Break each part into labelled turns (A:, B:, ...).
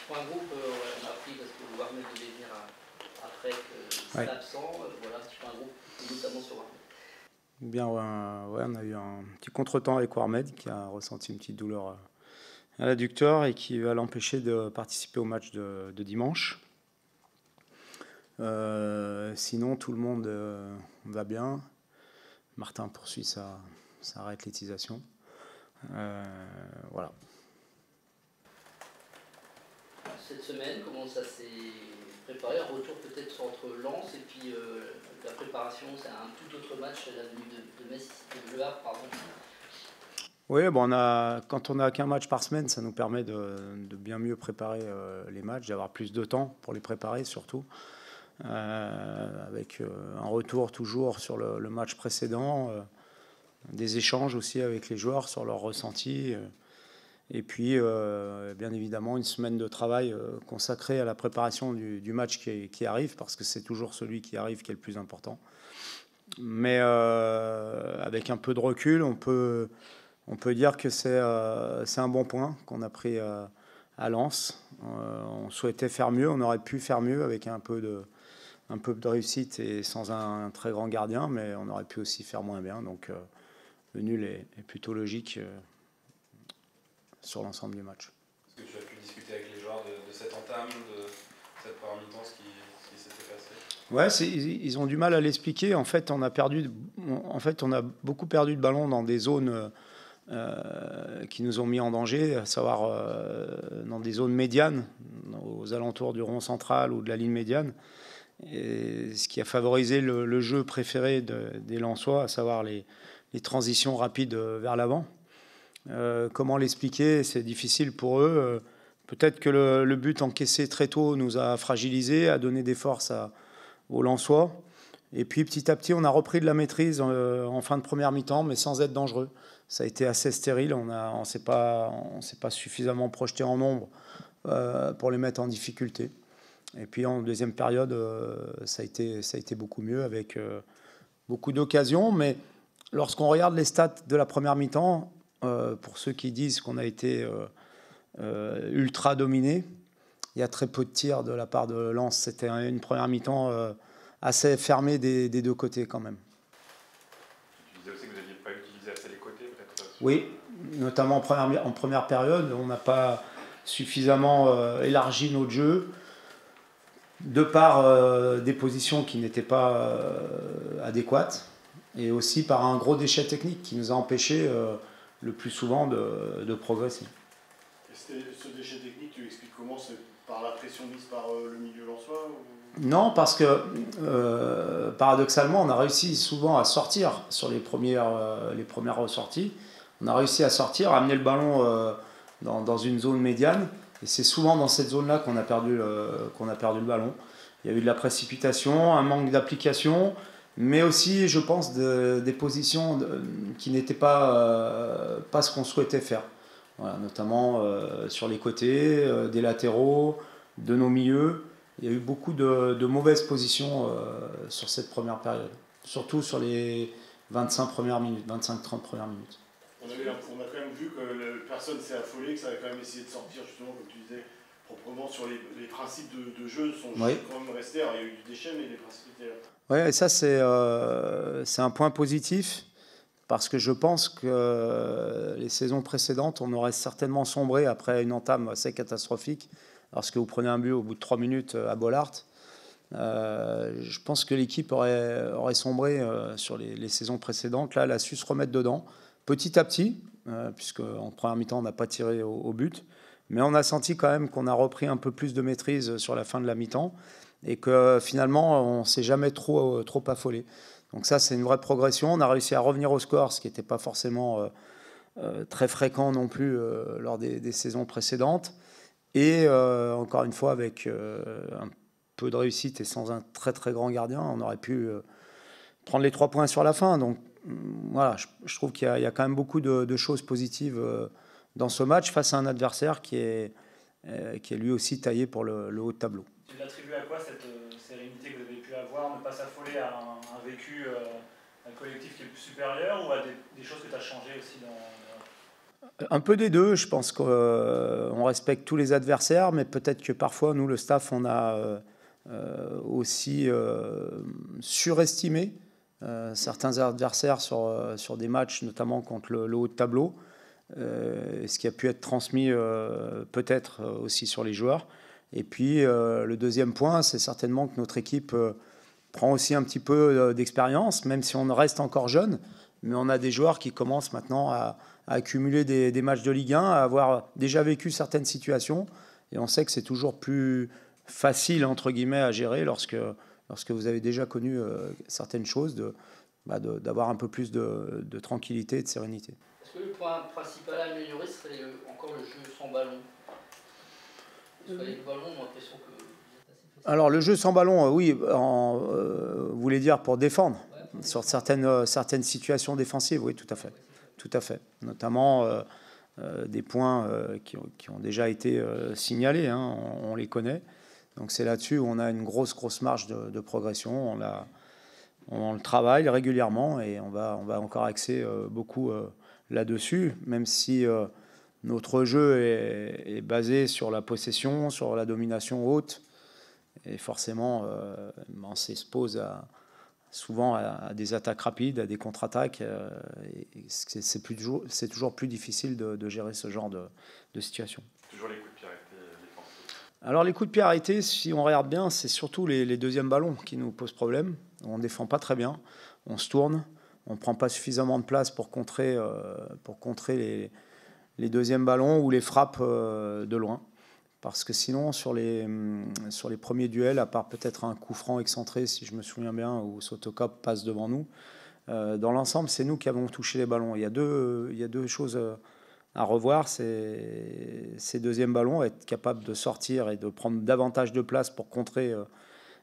A: Point groupe, on a appris parce que Warner devait venir après qu'il soit absent. Voilà, petit point groupe, notamment sur Warner.
B: Bien, ouais, on a eu un petit contretemps avec Warmed qui a ressenti une petite douleur à l'adducteur et qui va l'empêcher de participer au match de dimanche. Sinon, tout le monde va bien. Martin poursuit sa réathlétisation. Voilà.
A: Cette semaine, comment ça s'est préparé? Un retour peut-être entre Lens et puis la préparation, c'est un tout autre match, la venue de Metz, de Le Havre, pardon.
B: Oui, bon, quand on n'a qu'un match par semaine, ça nous permet de bien mieux préparer les matchs, d'avoir plus de temps pour les préparer surtout, avec un retour toujours sur le match précédent, des échanges aussi avec les joueurs sur leurs ressentis, et puis bien évidemment une semaine de travail consacrée à la préparation du match qui arrive, parce que c'est toujours celui qui arrive qui est le plus important. Mais avec un peu de recul, on peut dire que c'est un bon point qu'on a pris à Lens. On souhaitait faire mieux, on aurait pu faire mieux avec un peu de réussite et sans un très grand gardien, mais on aurait pu aussi faire moins bien. Donc le nul est plutôt logique sur l'ensemble du match.
C: Est-ce que tu as pu discuter avec les joueurs de cette entame, de cette première mi-temps, ce qui s'était passé?
B: Ouais, ils ont du mal à l'expliquer. En fait, on a beaucoup perdu de ballon dans des zones qui nous ont mis en danger, à savoir dans des zones médianes, aux alentours du rond central ou de la ligne médiane. Et ce qui a favorisé le jeu préféré des Lensois, à savoir les transitions rapides vers l'avant. Comment l'expliquer? C'est difficile pour eux. Peut-être que le but encaissé très tôt nous a fragilisés, a donné des forces aux Lensois. Et puis petit à petit, on a repris de la maîtrise en fin de première mi-temps, mais sans être dangereux. Ça a été assez stérile. On ne s'est pas suffisamment projeté en nombre pour les mettre en difficulté. Et puis en deuxième période, ça a été beaucoup mieux avec beaucoup d'occasions. Mais lorsqu'on regarde les stats de la première mi-temps, pour ceux qui disent qu'on a été ultra dominé, il y a très peu de tirs de la part de Lens. C'était une première mi-temps assez fermée des deux côtés quand même.
C: Tu disais aussi que vous n'aviez pas utilisé assez les côtés, peut-être?
B: Oui, notamment en première période, on n'a pas suffisamment élargi notre jeu, de par des positions qui n'étaient pas adéquates, et aussi par un gros déchet technique qui nous a empêchés le plus souvent de progresser.
D: Et ce déchet technique, tu expliques comment? C'est par la pression mise par le milieu lensois ou...
B: Non, parce que paradoxalement, on a réussi souvent à sortir sur les premières ressorties. On a réussi à sortir, à amener le ballon dans une zone médiane. Et c'est souvent dans cette zone-là qu'on a perdu le ballon. Il y a eu de la précipitation, un manque d'application, mais aussi, je pense, des positions qui n'étaient pas ce qu'on souhaitait faire. Voilà, notamment sur les côtés, des latéraux, de nos milieux. Il y a eu beaucoup de mauvaises positions sur cette première période, surtout sur les 25-30 premières minutes.
D: On a quand même vu que personne ne s'est affolé, que ça avait quand même essayé de sortir, justement, comme tu disais, proprement sur les principes de jeu sont quand même restés. Alors, il y a eu du déchet, mais les principes étaient là.
B: Oui, et ça, c'est un point positif, parce que je pense que les saisons précédentes, on aurait certainement sombré après une entame assez catastrophique. Lorsque vous prenez un but au bout de 3 minutes à Bollaert, je pense que l'équipe aurait sombré sur les saisons précédentes. Là, elle a su se remettre dedans, petit à petit, puisqu'en première mi-temps, on n'a pas tiré au but. Mais on a senti quand même qu'on a repris un peu plus de maîtrise sur la fin de la mi-temps et que finalement, on ne s'est jamais trop affolé. Donc ça, c'est une vraie progression. On a réussi à revenir au score, ce qui n'était pas forcément très fréquent non plus lors des saisons précédentes. Et encore une fois, avec un peu de réussite et sans un très très grand gardien, on aurait pu prendre les 3 points sur la fin. Donc voilà, je trouve qu'il y a quand même beaucoup de choses positives dans ce match face à un adversaire qui est lui aussi taillé pour le haut de tableau.
E: Tu l'attribues à quoi cette sérénité que vous avez pu avoir, ne pas s'affoler à un vécu un collectif qui est plus supérieur, ou à des choses que tu as changées aussi dans...
B: Un peu des deux. Je pense qu'on respecte tous les adversaires, mais peut-être que parfois, nous, le staff, on a aussi surestimé certains adversaires sur des matchs, notamment contre le haut de tableau, ce qui a pu être transmis peut-être aussi sur les joueurs. Et puis, le deuxième point, c'est certainement que notre équipe prend aussi un petit peu d'expérience, même si on reste encore jeune, mais on a des joueurs qui commencent maintenant à accumuler des matchs de Ligue 1, à avoir déjà vécu certaines situations, et on sait que c'est toujours plus facile, entre guillemets, à gérer lorsque vous avez déjà connu certaines choses, d'avoir un peu plus de tranquillité et de sérénité.
A: Est-ce que le point principal à améliorer serait encore le jeu sans ballon? Parce qu'avec le ballon, on a l'impression que...
B: Alors le jeu sans ballon, oui, vous voulez dire pour défendre, ouais, sur certaines situations défensives, oui, tout à fait. Tout à fait. Notamment des points qui ont déjà été signalés, hein, on les connaît. Donc c'est là-dessus où on a une grosse marge de progression. On le travaille régulièrement et on va encore axer beaucoup là-dessus, même si notre jeu est basé sur la possession, sur la domination haute. Et forcément, on s'expose souvent à des attaques rapides, à des contre-attaques. C'est toujours plus difficile de gérer ce genre de situation.
C: Toujours les coups de pied arrêtés défensifs.
B: Alors les coups de pied arrêtés, si on regarde bien, c'est surtout les deuxièmes ballons qui nous posent problème. On ne défend pas très bien, on se tourne, on ne prend pas suffisamment de place pour contrer les deuxièmes ballons ou les frappes de loin. Parce que sinon, sur les premiers duels, à part peut-être un coup franc excentré, si je me souviens bien, où Sotokop passe devant nous, dans l'ensemble, c'est nous qui avons touché les ballons. Il y a deux choses à revoir. C'est ces deuxièmes ballons, être capable de sortir et de prendre davantage de place pour contrer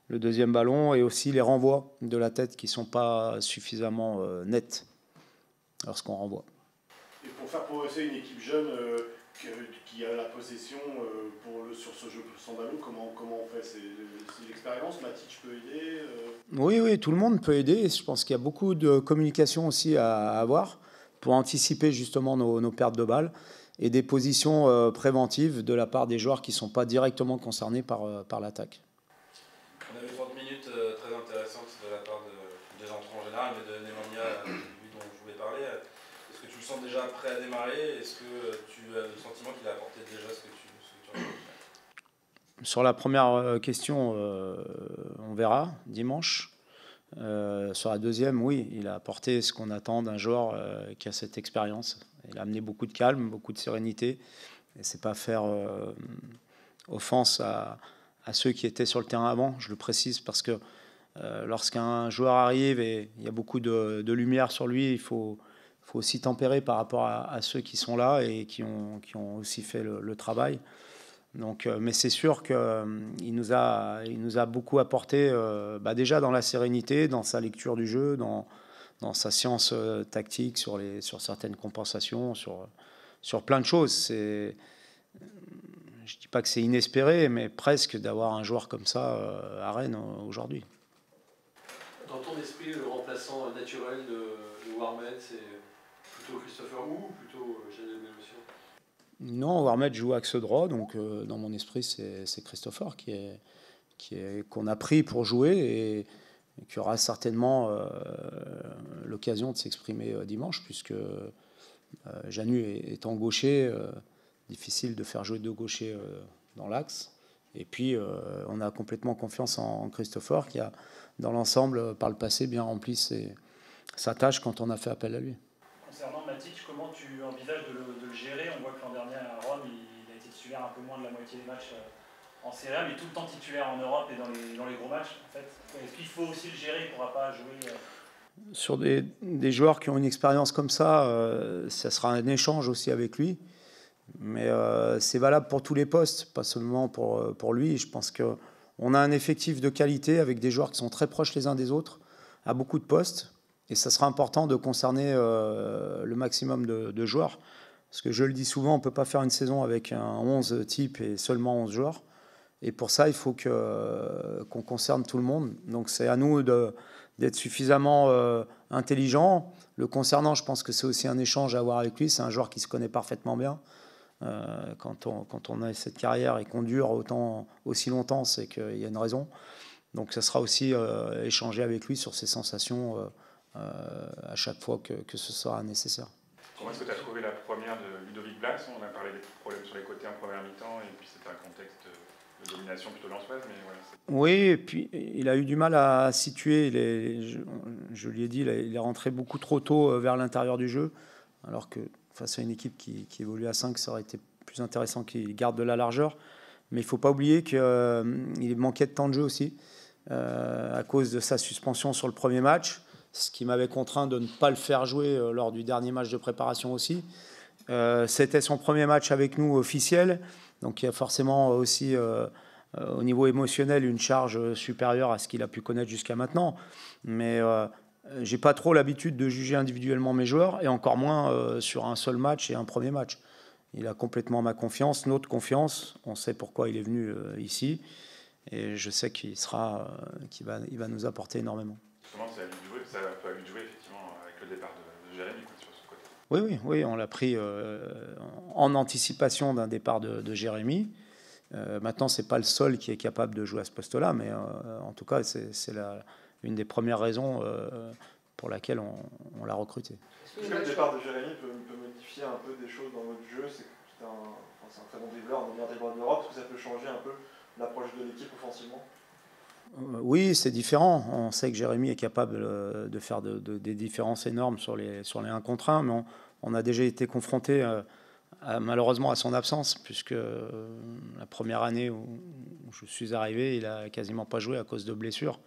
B: le deuxième ballon, et aussi les renvois de la tête qui ne sont pas suffisamment nets lorsqu'on renvoie.
D: Et pour faire progresser une équipe jeune qui a la possession sur ce jeu sans ballon, comment on fait? C'est l'expérience, Matic peut aider
B: Oui, tout le monde peut aider. Je pense qu'il y a beaucoup de communication aussi à avoir pour anticiper justement nos pertes de balles et des positions préventives de la part des joueurs qui ne sont pas directement concernés par l'attaque.
C: On a eu 30 minutes très intéressantes de la part des entrants en général, mais de Nemanja, lui dont je voulais parler. Est-ce que tu le sens déjà prêt à démarrer? Est-ce que tu as le sentiment qu'il a apporté déjà ce que tu as?
B: Sur la première question, on verra dimanche. Sur la deuxième, oui, il a apporté ce qu'on attend d'un joueur qui a cette expérience. Il a amené beaucoup de calme, beaucoup de sérénité. Et c'est pas faire offense à ceux qui étaient sur le terrain avant. Je le précise parce que lorsqu'un joueur arrive et il y a beaucoup de lumière sur lui, il faut aussi tempérer par rapport à ceux qui sont là et qui ont aussi fait le travail. Donc, mais c'est sûr qu'il nous a beaucoup apporté déjà dans la sérénité, dans sa lecture du jeu, dans sa science tactique, sur certaines compensations, sur plein de choses. Je ne dis pas que c'est inespéré, mais presque d'avoir un joueur comme ça à Rennes aujourd'hui.
F: Dans ton esprit, le remplaçant naturel de Warmed, c'est plutôt Christopher ou plutôt Janelle Melosian?
B: Non, Warmed joue axe droit, donc dans mon esprit, c'est Christopher qu'on a pris pour jouer et qui aura certainement l'occasion de s'exprimer dimanche, puisque Janu étant gaucher, difficile de faire jouer deux gauchers dans l'axe. Et puis, on a complètement confiance en Christopher, qui a, dans l'ensemble, par le passé, bien rempli sa tâche quand on a fait appel à lui.
E: Concernant Matic, comment tu envisages de le gérer? On voit que l'an dernier à Rome, il a été titulaire un peu moins de la moitié des matchs en Serie A, mais tout le temps titulaire en Europe et dans les gros matchs. En fait, est-ce qu'il faut aussi le gérer? Il ne pourra pas jouer
B: Sur des joueurs qui ont une expérience comme ça, ça sera un échange aussi avec lui. Mais c'est valable pour tous les postes, pas seulement pour lui. Je pense qu'on a un effectif de qualité avec des joueurs qui sont très proches les uns des autres, à beaucoup de postes. Et ça sera important de concerner le maximum de joueurs. Parce que je le dis souvent, on ne peut pas faire une saison avec un 11 type et seulement 11 joueurs. Et pour ça, il faut qu'on concerne tout le monde. Donc c'est à nous d'être suffisamment intelligent. Le concernant, je pense que c'est aussi un échange à avoir avec lui. C'est un joueur qui se connaît parfaitement bien. Quand on a cette carrière et qu'on dure aussi longtemps, c'est qu'il y a une raison. Donc ça sera aussi échanger avec lui sur ses sensations à chaque fois que ce sera nécessaire.
G: Comment est-ce que tu as trouvé la première de Ludovic Blas? On a parlé des problèmes sur les côtés en première mi-temps, et puis c'était un contexte de domination plutôt lensoise. Mais voilà,
B: oui, et puis il a eu du mal à situer. Je lui ai dit, il est rentré beaucoup trop tôt vers l'intérieur du jeu, alors que face à une équipe qui évolue à 5, ça aurait été plus intéressant qu'il garde de la largeur. Mais il ne faut pas oublier qu'il manquait de temps de jeu aussi, à cause de sa suspension sur le premier match, ce qui m'avait contraint de ne pas le faire jouer lors du dernier match de préparation aussi. C'était son premier match avec nous officiel, donc il y a forcément aussi au niveau émotionnel une charge supérieure à ce qu'il a pu connaître jusqu'à maintenant. Mais j'ai pas trop l'habitude de juger individuellement mes joueurs, et encore moins sur un seul match et un premier match. Il a complètement ma confiance, notre confiance. On sait pourquoi il est venu ici, et je sais qu'il va nous apporter énormément.
G: Justement, ça a eu de jouer effectivement avec le départ de Jérémy sur ce côté.
B: Oui, on l'a pris en anticipation d'un départ de Jérémy. Maintenant, c'est pas le seul qui est capable de jouer à ce poste-là, mais en tout cas, c'est une des premières raisons pour laquelle on l'a recruté.
H: Est-ce que le départ de Jérémy peut modifier un peu des choses dans votre jeu? C'est un très bon dribbleur, un des meilleurs dribbleurs d'Europe. Est-ce que ça peut changer un peu l'approche de l'équipe offensivement?
B: Oui, c'est différent. On sait que Jérémy est capable de faire des différences énormes sur les 1 contre 1, mais on a déjà été confronté malheureusement à son absence, puisque la première année où je suis arrivé, il a quasiment pas joué à cause de blessures.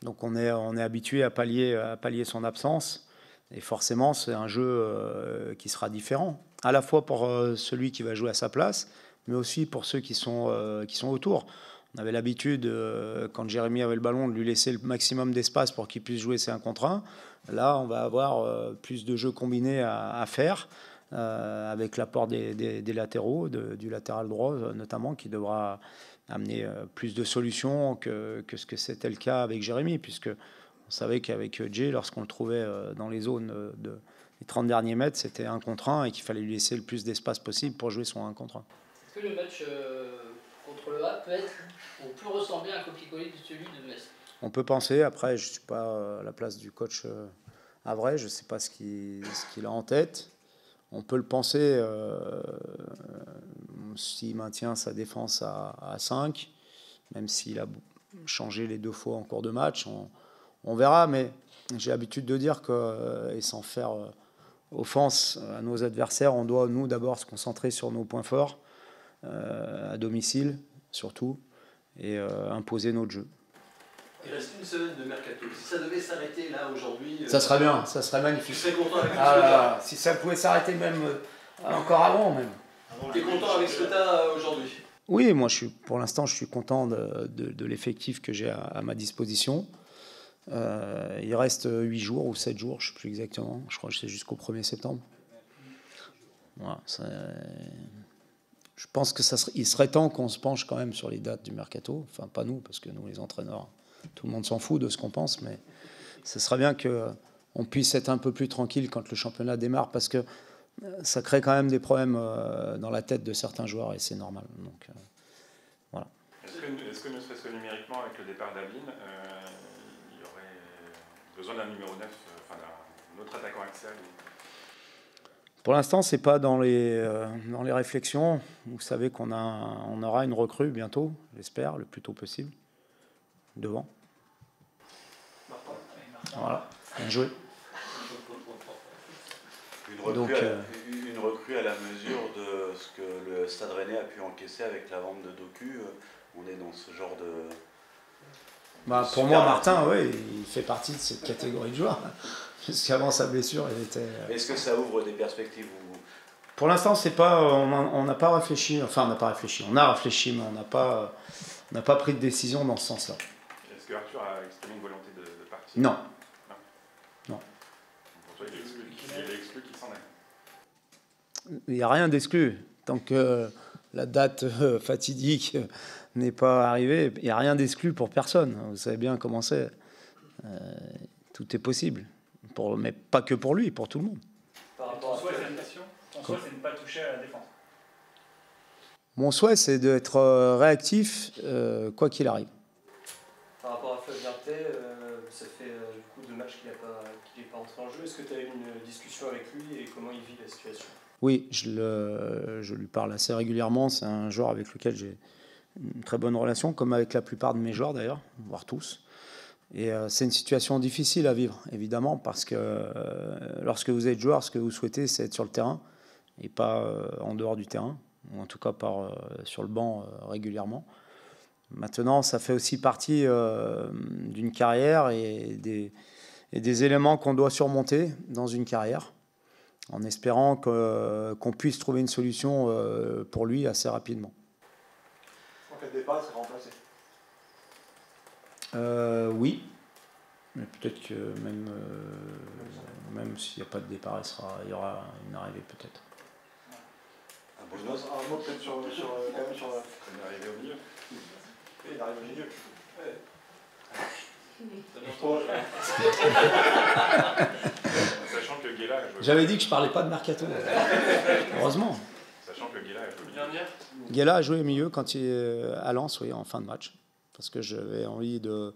B: Donc on est habitué à pallier son absence, et forcément c'est un jeu qui sera différent, à la fois pour celui qui va jouer à sa place, mais aussi pour ceux qui sont autour. On avait l'habitude, quand Jérémy avait le ballon, de lui laisser le maximum d'espace pour qu'il puisse jouer ses 1 contre 1. Là, on va avoir plus de jeux combinés à faire, avec l'apport des latéraux, du latéral droit notamment, qui devra amener plus de solutions que ce que c'était le cas avec Jérémy, puisque on savait qu'avec Jay, lorsqu'on le trouvait dans les zones des 30 derniers mètres, c'était 1 contre 1 et qu'il fallait lui laisser le plus d'espace possible pour jouer son 1 contre 1.
A: Est-ce que le match contre le A peut ressembler à un copier-coller de celui de Metz?
B: On peut penser. Après, je ne suis pas à la place du coach Havret, je ne sais pas ce qu'il a en tête. On peut le penser s'il maintient sa défense à 5, même s'il a changé les 2 fois en cours de match. On verra, mais j'ai l'habitude de dire que, et sans faire offense à nos adversaires, on doit, nous, d'abord se concentrer sur nos points forts, à domicile surtout, et imposer notre jeu.
F: Il reste une semaine de mercato. Si ça devait s'arrêter là aujourd'hui...
B: Ça serait bien, ça serait magnifique.
F: Tu serais content avec ce que tu as?
B: Si ça pouvait s'arrêter même encore avant même.
F: Tu es content avec ce que tu as aujourd'hui?
B: Oui, moi pour l'instant je suis content de l'effectif que j'ai à ma disposition. Il reste 8 jours ou 7 jours, je ne sais plus exactement. Je crois que c'est jusqu'au 1er septembre. Voilà, je pense qu'il serait temps qu'on se penche quand même sur les dates du mercato. Enfin, pas nous, parce que nous, les entraîneurs, tout le monde s'en fout de ce qu'on pense, mais ce serait bien qu'on puisse être un peu plus tranquille quand le championnat démarre, parce que ça crée quand même des problèmes dans la tête de certains joueurs, et c'est normal. Donc, voilà.
G: Est-ce que ne serait-ce que numériquement, avec le départ d'Aline, il y aurait besoin d'un numéro 9, enfin d'un autre attaquant axial?
B: Pour l'instant, c'est pas dans les réflexions. Vous savez qu'on aura une recrue bientôt, j'espère, le plus tôt possible, devant. Voilà, bien joué.
I: Une recrue à la mesure de ce que le Stade Rennais a pu encaisser avec la vente de Doku. On est dans ce genre de...
B: Pour moi, Martin, oui, il fait partie de cette catégorie de joueurs. Jusqu'avant sa blessure, il était...
I: Est-ce que ça ouvre des perspectives
B: Pour l'instant, c'est pas, on n'a pas réfléchi. Enfin, on n'a pas réfléchi. On a réfléchi, mais on n'a pas pris de décision dans ce sens-là.
G: Est-ce que Arthur a exprimé une volonté de partir?
B: Non.
G: Pour toi, il est exclu qu'il s'en aille.
B: Il n'y a rien d'exclu. Tant que la date fatidique n'est pas arrivée, il n'y a rien d'exclu pour personne. Vous savez bien comment c'est. Tout est possible. mais pas que pour lui, pour tout le monde.
E: Ton souhait, c'est de ne pas toucher à la défense.
B: Mon souhait, c'est d'être réactif, quoi qu'il arrive.
J: Par rapport à Flavien Tay, ça fait du coup 2 matchs qu'il n'est pas entré en jeu. Est-ce que tu as eu une discussion avec lui et comment il vit la situation?
B: Oui, je lui parle assez régulièrement. C'est un joueur avec lequel j'ai une très bonne relation, comme avec la plupart de mes joueurs d'ailleurs, voire tous. Et c'est une situation difficile à vivre, évidemment, parce que lorsque vous êtes joueur, ce que vous souhaitez, c'est être sur le terrain et pas en dehors du terrain, ou en tout cas sur le banc régulièrement. Maintenant, ça fait aussi partie d'une carrière et des éléments qu'on doit surmonter dans une carrière, en espérant qu'on puisse trouver une solution pour lui assez rapidement.
H: En cas de départ, il sera remplacé.
B: Oui, mais peut-être que même s'il n'y a pas de départ, il y aura une arrivée peut-être.
H: Un mot peut-être quand même sur
G: Il est arrivé au milieu.
H: Il arrive au milieu.
G: Sachant que Guéla a joué.
B: J'avais dit que je parlais pas de mercato. Heureusement.
G: Sachant que Guéla a joué au milieu.
B: Guéla a joué au milieu quand il est à Lens, oui, en fin de match. Parce que j'avais envie de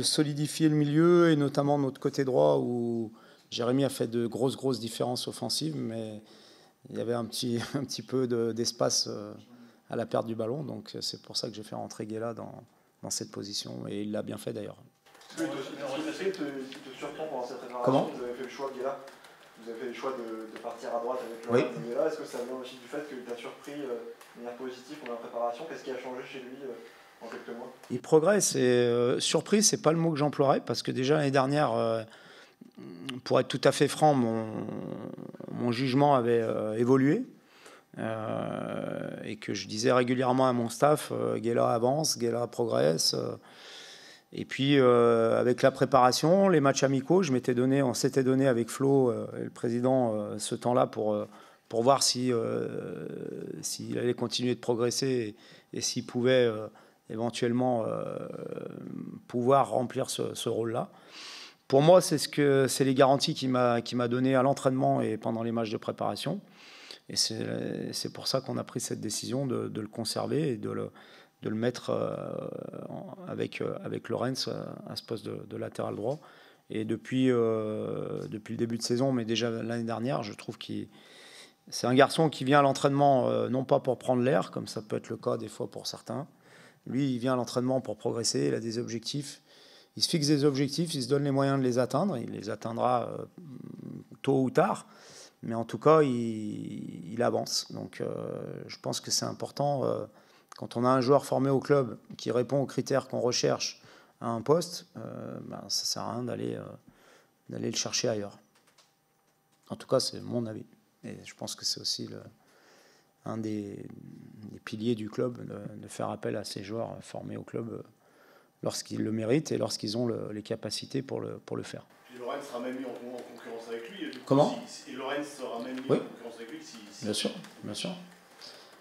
B: solidifier le milieu, et notamment notre côté droit où Jérémy a fait de grosses différences offensives, mais il y avait un petit peu d'espace à la perte du ballon. Donc c'est pour ça que j'ai fait rentrer Guéla dans cette position, et il l'a bien fait d'ailleurs.
H: Est-ce que te surprend pendant cette préparation?
B: Comment?
H: Vous avez fait le choix, Guéla. Vous avez fait le choix de partir à droite avec
B: Oui.
H: Laurent Guéla. Est-ce que ça vient aussi du fait que tu as surpris de manière positive pendant la préparation? Qu'est-ce qui a changé chez lui en quelques mois?
B: Il progresse, et surprise, c'est pas le mot que j'emploierais, parce que déjà l'année dernière, pour être tout à fait franc, mon jugement avait évolué, et que je disais régulièrement à mon staff, Guéla avance, Guéla progresse. Et puis avec la préparation, les matchs amicaux, on s'était donné avec Flo et le président ce temps-là pour voir s'il allait continuer de progresser et s'il pouvait éventuellement pouvoir remplir ce rôle-là. Pour moi, c'est les garanties qu'il m'a donné à l'entraînement et pendant les matchs de préparation. Et c'est pour ça qu'on a pris cette décision de le conserver et de le mettre avec Lorenz à ce poste de latéral droit. Et depuis le début de saison, mais déjà l'année dernière, je trouve c'est un garçon qui vient à l'entraînement non pas pour prendre l'air, comme ça peut être le cas des fois pour certains. Lui, il vient à l'entraînement pour progresser, il a des objectifs. Il se fixe des objectifs, il se donne les moyens de les atteindre. Il les atteindra tôt ou tard. Mais en tout cas, il avance. Donc je pense que c'est important, quand on a un joueur formé au club qui répond aux critères qu'on recherche à un poste, ça ne sert à rien d'aller le chercher ailleurs. En tout cas, c'est mon avis. Et je pense que c'est aussi un des piliers du club, de faire appel à ces joueurs formés au club lorsqu'ils le méritent et lorsqu'ils ont les capacités pour le faire.
D: Et Lorenz sera même mis en concurrence avec lui.
B: Comment?
D: Et Lorenz sera même mis
B: Oui.
D: en concurrence avec lui.
B: Bien sûr, bien sûr.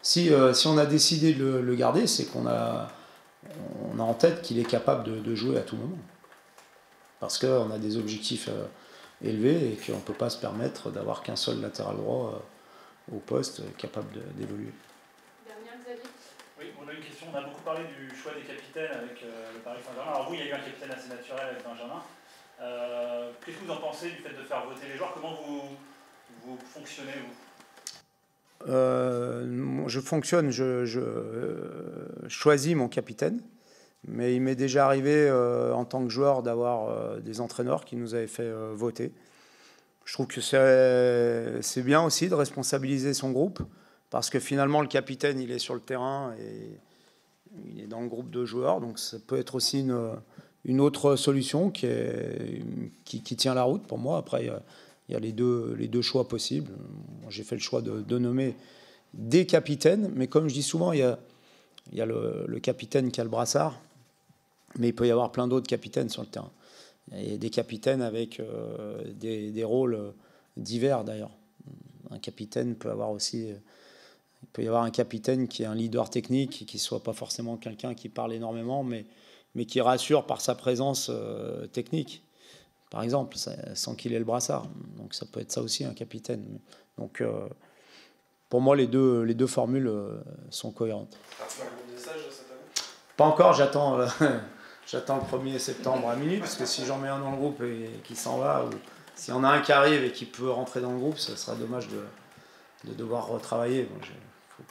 B: Si on a décidé de le garder, c'est qu'on a en tête qu'il est capable de jouer à tout moment. Parce qu'on a des objectifs élevés et qu'on ne peut pas se permettre d'avoir qu'un seul latéral droit au poste capable d'évoluer.
K: Dernière, Xavier.
E: Oui, on a une question. On a beaucoup parlé du choix des capitaines avec le Paris Saint-Germain. Alors vous, il y a eu un capitaine assez naturel avec Benjamin. Qu'est-ce que vous en pensez du fait de faire voter les joueurs? Comment vous fonctionnez, vous?
B: Je fonctionne, je choisis mon capitaine, mais il m'est déjà arrivé en tant que joueur d'avoir des entraîneurs qui nous avaient fait voter. Je trouve que c'est bien aussi de responsabiliser son groupe, parce que finalement le capitaine il est sur le terrain et il est dans le groupe de joueurs, donc ça peut être aussi une autre solution qui tient la route pour moi. Après il y a les deux choix possibles. J'ai fait le choix de nommer des capitaines, mais comme je dis souvent, il y a le capitaine qui a le brassard, mais il peut y avoir plein d'autres capitaines sur le terrain. Il y a des capitaines avec des rôles divers d'ailleurs. Un capitaine peut avoir aussi... Il peut y avoir un capitaine qui est un leader technique, qui ne soit pas forcément quelqu'un qui parle énormément, mais qui rassure par sa présence technique. par exemple, sans qu'il ait le brassard. Donc ça peut être ça aussi, un capitaine. Donc pour moi, les deux formules sont cohérentes.
C: Tu as fait un groupe des sages cette année?
B: Pas encore, j'attends le 1er septembre à minuit, parce que si j'en mets un dans le groupe et qu'il s'en va, ou s'il y en a un qui arrive et qui peut rentrer dans le groupe, ce sera dommage de devoir retravailler. Bon,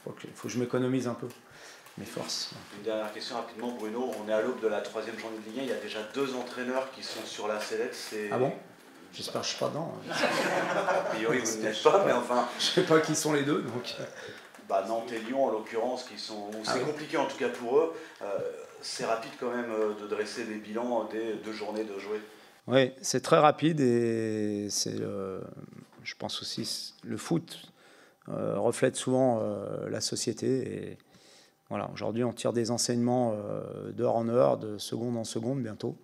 B: faut que je m'économise un peu mes forces.
I: Une dernière question rapidement, Bruno. On est à l'aube de la 3e journée de Ligue 1. Il y a déjà 2 entraîneurs qui sont sur la sellette.
B: Ah bon? J'espère que je ne suis pas dedans.
I: A priori, vous ne l'êtes pas, mais enfin...
B: Je ne sais pas qui sont les deux, donc...
I: Nantes et Lyon, en l'occurrence, qui sont... C'est compliqué, en tout cas pour eux. C'est rapide, quand même, de dresser des bilans dès 2 journées de jouer.
B: Oui, c'est très rapide et c'est, je pense aussi, le foot reflète souvent la société. Et voilà, aujourd'hui, on tire des enseignements d'heure en heure, de seconde en seconde bientôt.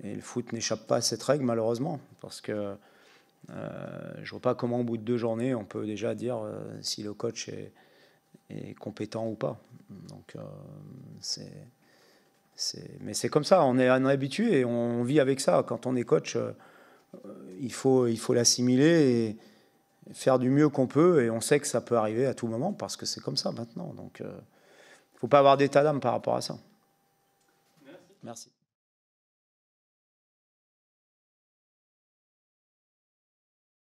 B: Et le foot n'échappe pas à cette règle, malheureusement, parce que je ne vois pas comment, au bout de 2 journées, on peut déjà dire si le coach est compétent ou pas. Donc, mais c'est comme ça, on est habitué et on vit avec ça. Quand on est coach, il faut l'assimiler et faire du mieux qu'on peut. Et on sait que ça peut arriver à tout moment parce que c'est comme ça maintenant. Donc, il ne faut pas avoir d'état d'âme par rapport à ça. Merci.